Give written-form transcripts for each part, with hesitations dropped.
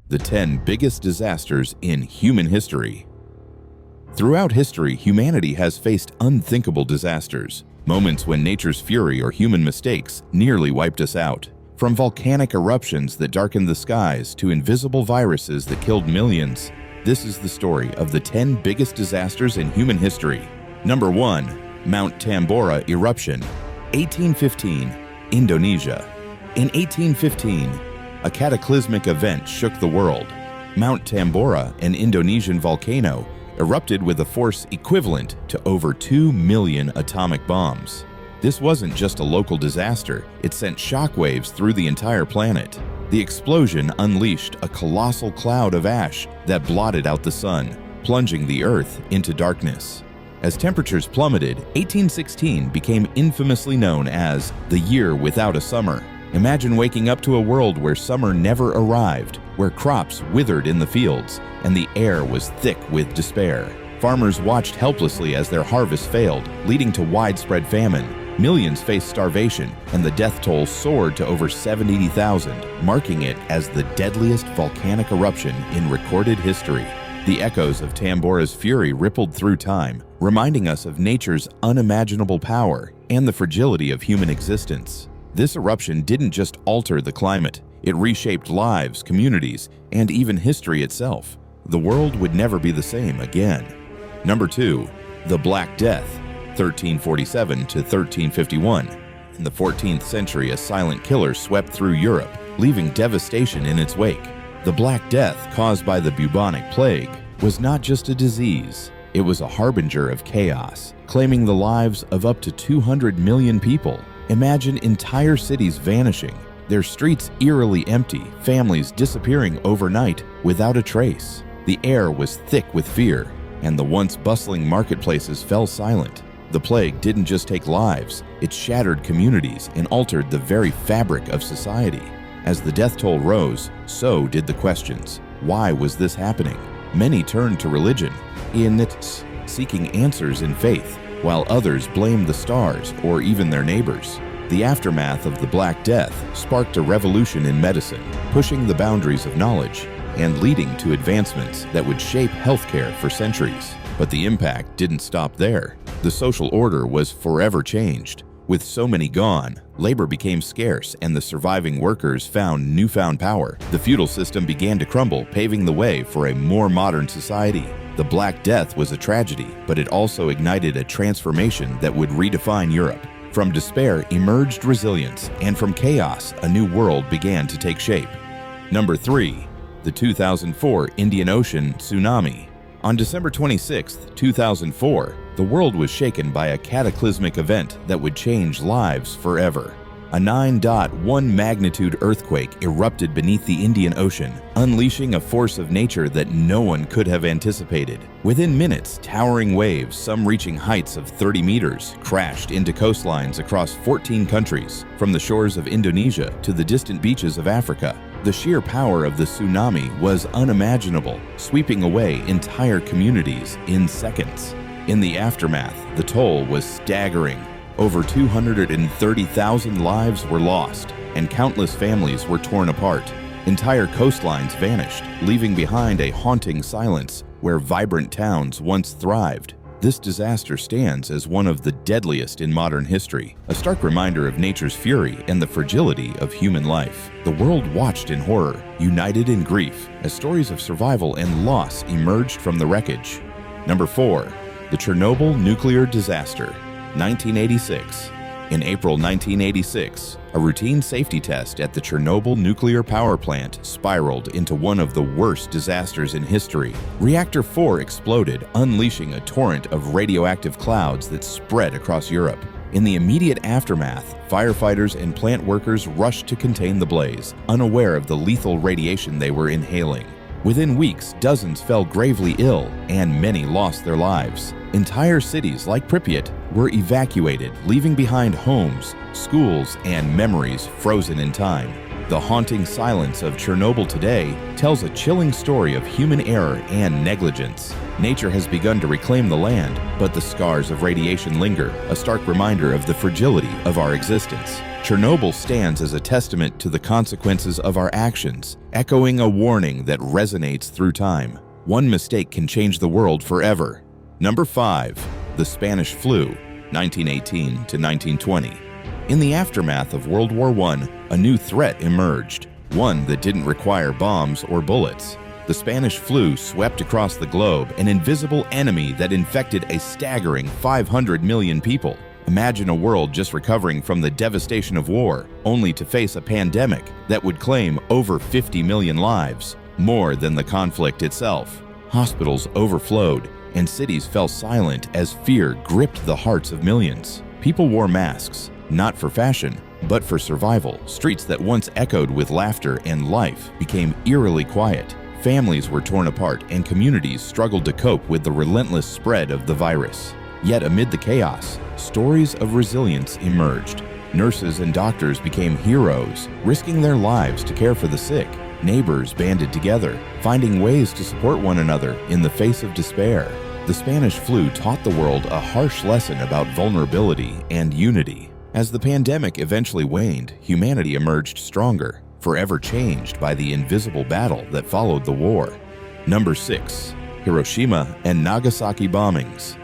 The 10 biggest disasters in human history. Throughout history, humanity has faced unthinkable disasters, moments when nature's fury or human mistakes nearly wiped us out. From volcanic eruptions that darkened the skies to invisible viruses that killed millions, this is the story of the 10 biggest disasters in human history. Number 1. Mount Tambora Eruption, 1815, Indonesia. In 1815, a cataclysmic event shook the world. Mount Tambora, an Indonesian volcano, erupted with a force equivalent to over 2 million atomic bombs. This wasn't just a local disaster, it sent shockwaves through the entire planet. The explosion unleashed a colossal cloud of ash that blotted out the sun, plunging the Earth into darkness. As temperatures plummeted, 1816 became infamously known as the year without a summer. Imagine waking up to a world where summer never arrived, where crops withered in the fields, and the air was thick with despair. Farmers watched helplessly as their harvest failed, leading to widespread famine. Millions faced starvation, and the death toll soared to over 70,000, marking it as the deadliest volcanic eruption in recorded history. The echoes of Tambora's fury rippled through time, reminding us of nature's unimaginable power and the fragility of human existence. This eruption didn't just alter the climate, it reshaped lives, communities, and even history itself. The world would never be the same again. Number 2. The Black Death, 1347 to 1351. In the 14th century, a silent killer swept through Europe, leaving devastation in its wake. The Black Death, caused by the bubonic plague, was not just a disease. It was a harbinger of chaos, claiming the lives of up to 200 million people. Imagine entire cities vanishing, their streets eerily empty, families disappearing overnight without a trace. The air was thick with fear, and the once bustling marketplaces fell silent. The plague didn't just take lives, it shattered communities and altered the very fabric of society. As the death toll rose, so did the questions. Why was this happening? Many turned to religion, seeking answers in faith, while others blamed the stars or even their neighbors. The aftermath of the Black Death sparked a revolution in medicine, pushing the boundaries of knowledge and leading to advancements that would shape healthcare for centuries. But the impact didn't stop there. The social order was forever changed. With so many gone, labor became scarce and the surviving workers found newfound power. The feudal system began to crumble, paving the way for a more modern society. The Black Death was a tragedy, but it also ignited a transformation that would redefine Europe. From despair emerged resilience, and from chaos, a new world began to take shape. Number 3. The 2004 Indian Ocean Tsunami. On December 26, 2004, the world was shaken by a cataclysmic event that would change lives forever. A 9.1 magnitude earthquake erupted beneath the Indian Ocean, unleashing a force of nature that no one could have anticipated. Within minutes, towering waves, some reaching heights of 30 meters, crashed into coastlines across 14 countries, from the shores of Indonesia to the distant beaches of Africa. The sheer power of the tsunami was unimaginable, sweeping away entire communities in seconds. In the aftermath, the toll was staggering. Over 230,000 lives were lost, and countless families were torn apart. Entire coastlines vanished, leaving behind a haunting silence where vibrant towns once thrived. This disaster stands as one of the deadliest in modern history, a stark reminder of nature's fury and the fragility of human life. The world watched in horror, united in grief, as stories of survival and loss emerged from the wreckage. Number 4. The Chernobyl Nuclear Disaster, 1986. In April 1986, a routine safety test at the Chernobyl nuclear power plant spiraled into one of the worst disasters in history. Reactor 4 exploded, unleashing a torrent of radioactive clouds that spread across Europe. In the immediate aftermath, firefighters and plant workers rushed to contain the blaze, unaware of the lethal radiation they were inhaling. Within weeks, dozens fell gravely ill, and many lost their lives. Entire cities like Pripyat were evacuated, leaving behind homes, schools, and memories frozen in time. The haunting silence of Chernobyl today tells a chilling story of human error and negligence. Nature has begun to reclaim the land, but the scars of radiation linger, a stark reminder of the fragility of our existence. Chernobyl stands as a testament to the consequences of our actions, echoing a warning that resonates through time. One mistake can change the world forever. Number 5. The Spanish Flu, 1918 to 1920. In the aftermath of World War I, a new threat emerged, one that didn't require bombs or bullets. The Spanish flu swept across the globe, an invisible enemy that infected a staggering 500 million people. Imagine a world just recovering from the devastation of war, only to face a pandemic that would claim over 50 million lives, more than the conflict itself. Hospitals overflowed, and cities fell silent as fear gripped the hearts of millions. People wore masks, not for fashion, but for survival. Streets that once echoed with laughter and life became eerily quiet. Families were torn apart, and communities struggled to cope with the relentless spread of the virus. Yet amid the chaos, stories of resilience emerged. Nurses and doctors became heroes, risking their lives to care for the sick. Neighbors banded together, finding ways to support one another in the face of despair. The Spanish flu taught the world a harsh lesson about vulnerability and unity. As the pandemic eventually waned, humanity emerged stronger, forever changed by the invisible battle that followed the war. Number 6. Hiroshima and Nagasaki bombings.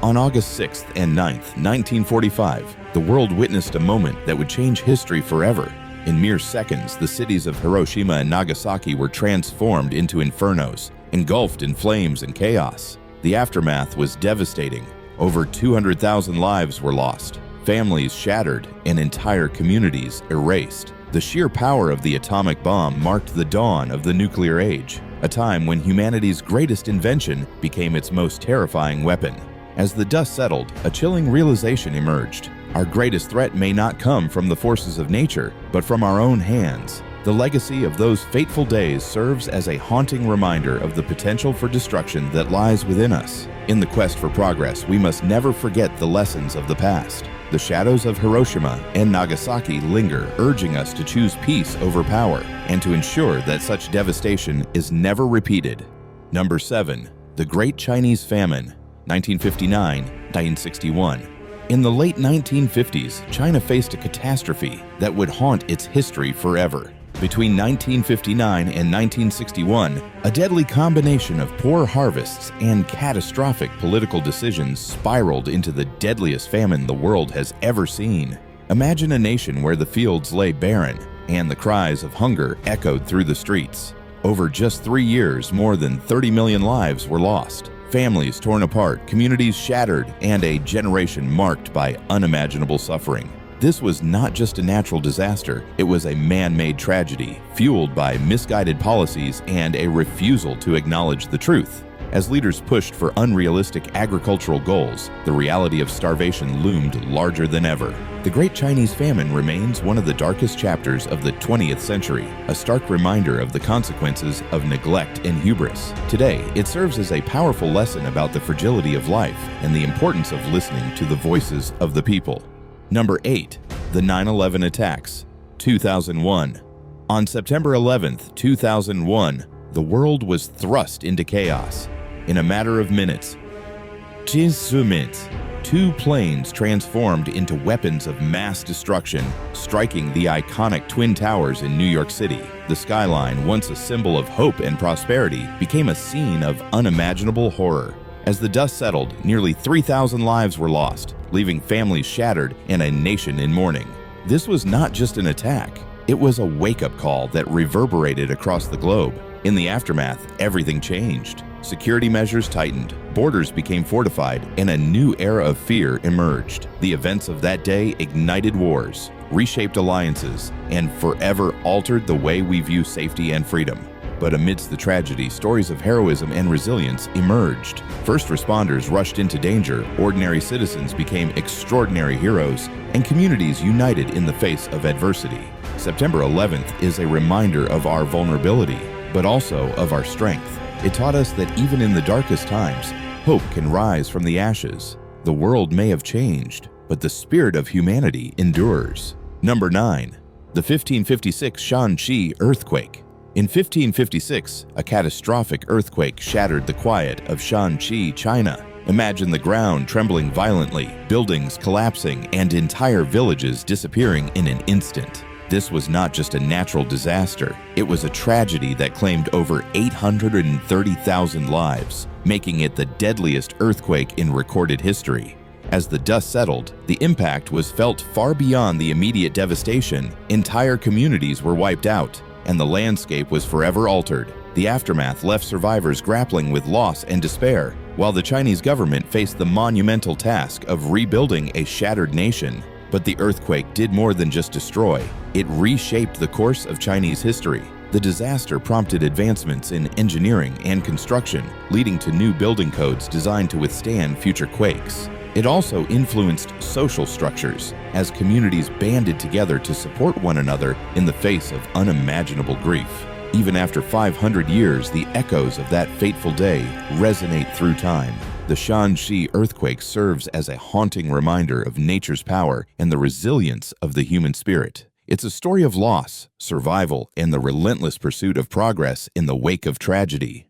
On August 6th and 9th, 1945, the world witnessed a moment that would change history forever. In mere seconds, the cities of Hiroshima and Nagasaki were transformed into infernos, engulfed in flames and chaos. The aftermath was devastating. Over 200,000 lives were lost, families shattered, and entire communities erased. The sheer power of the atomic bomb marked the dawn of the nuclear age, a time when humanity's greatest invention became its most terrifying weapon. As the dust settled, a chilling realization emerged. Our greatest threat may not come from the forces of nature, but from our own hands. The legacy of those fateful days serves as a haunting reminder of the potential for destruction that lies within us. In the quest for progress, we must never forget the lessons of the past. The shadows of Hiroshima and Nagasaki linger, urging us to choose peace over power and to ensure that such devastation is never repeated. Number 7. The Great Chinese Famine, 1959-1961. In the late 1950s, China faced a catastrophe that would haunt its history forever. Between 1959 and 1961, a deadly combination of poor harvests and catastrophic political decisions spiraled into the deadliest famine the world has ever seen. Imagine a nation where the fields lay barren and the cries of hunger echoed through the streets. Over just 3 years, more than 30 million lives were lost. Families torn apart, communities shattered, and a generation marked by unimaginable suffering. This was not just a natural disaster, it was a man-made tragedy, fueled by misguided policies and a refusal to acknowledge the truth. As leaders pushed for unrealistic agricultural goals, the reality of starvation loomed larger than ever. The Great Chinese Famine remains one of the darkest chapters of the 20th century, a stark reminder of the consequences of neglect and hubris. Today, it serves as a powerful lesson about the fragility of life and the importance of listening to the voices of the people. Number 8. The 9/11 attacks, 2001. On September 11th, 2001, the world was thrust into chaos. In a matter of minutes, 2 planes transformed into weapons of mass destruction, striking the iconic Twin Towers in New York City. The skyline, once a symbol of hope and prosperity, became a scene of unimaginable horror. As the dust settled, nearly 3,000 lives were lost, leaving families shattered and a nation in mourning. This was not just an attack. It was a wake-up call that reverberated across the globe. In the aftermath, everything changed. Security measures tightened, borders became fortified, and a new era of fear emerged. The events of that day ignited wars, reshaped alliances, and forever altered the way we view safety and freedom. But amidst the tragedy, stories of heroism and resilience emerged. First responders rushed into danger, ordinary citizens became extraordinary heroes, and communities united in the face of adversity. September 11th is a reminder of our vulnerability, but also of our strength. It taught us that even in the darkest times, hope can rise from the ashes. The world may have changed, but the spirit of humanity endures. Number 9. The 1556 Shanxi earthquake. In 1556, a catastrophic earthquake shattered the quiet of Shanxi, China. Imagine the ground trembling violently, buildings collapsing, and entire villages disappearing in an instant. This was not just a natural disaster, it was a tragedy that claimed over 830,000 lives, making it the deadliest earthquake in recorded history. As the dust settled, the impact was felt far beyond the immediate devastation. Entire communities were wiped out, and the landscape was forever altered. The aftermath left survivors grappling with loss and despair, while the Chinese government faced the monumental task of rebuilding a shattered nation. But the earthquake did more than just destroy. It reshaped the course of Chinese history. The disaster prompted advancements in engineering and construction, leading to new building codes designed to withstand future quakes. It also influenced social structures, as communities banded together to support one another in the face of unimaginable grief. Even after 500 years, the echoes of that fateful day resonate through time. The Shanxi earthquake serves as a haunting reminder of nature's power and the resilience of the human spirit. It's a story of loss, survival, and the relentless pursuit of progress in the wake of tragedy.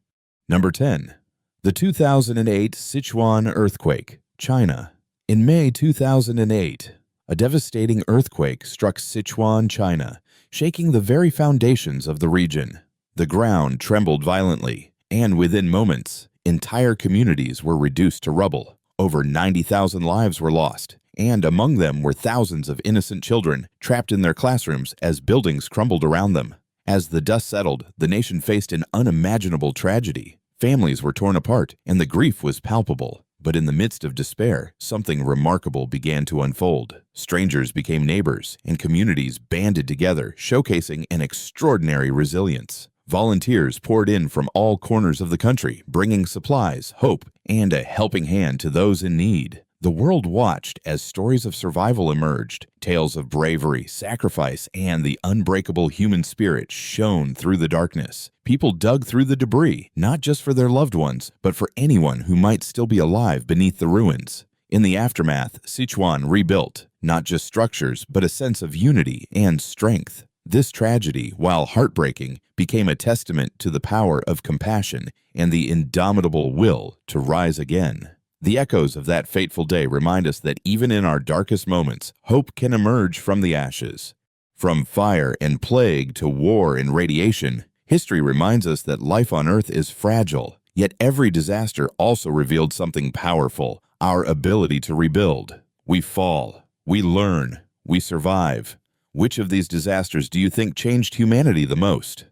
Number 10. The 2008 Sichuan earthquake, China. In May 2008, a devastating earthquake struck Sichuan, China, shaking the very foundations of the region. The ground trembled violently, and within moments, entire communities were reduced to rubble. Over 90,000 lives were lost, and among them were thousands of innocent children trapped in their classrooms as buildings crumbled around them. As the dust settled, the nation faced an unimaginable tragedy. Families were torn apart, and the grief was palpable. But in the midst of despair, something remarkable began to unfold. Strangers became neighbors, and communities banded together, showcasing an extraordinary resilience. Volunteers poured in from all corners of the country, bringing supplies, hope, and a helping hand to those in need. The world watched as stories of survival emerged. Tales of bravery, sacrifice, and the unbreakable human spirit shone through the darkness. People dug through the debris, not just for their loved ones, but for anyone who might still be alive beneath the ruins. In the aftermath, Sichuan rebuilt, not just structures, but a sense of unity and strength. This tragedy, while heartbreaking, became a testament to the power of compassion and the indomitable will to rise again. The echoes of that fateful day remind us that even in our darkest moments, hope can emerge from the ashes. From fire and plague to war and radiation, history reminds us that life on Earth is fragile, yet every disaster also revealed something powerful: our ability to rebuild. We fall, we learn, we survive. Which of these disasters do you think changed humanity the most?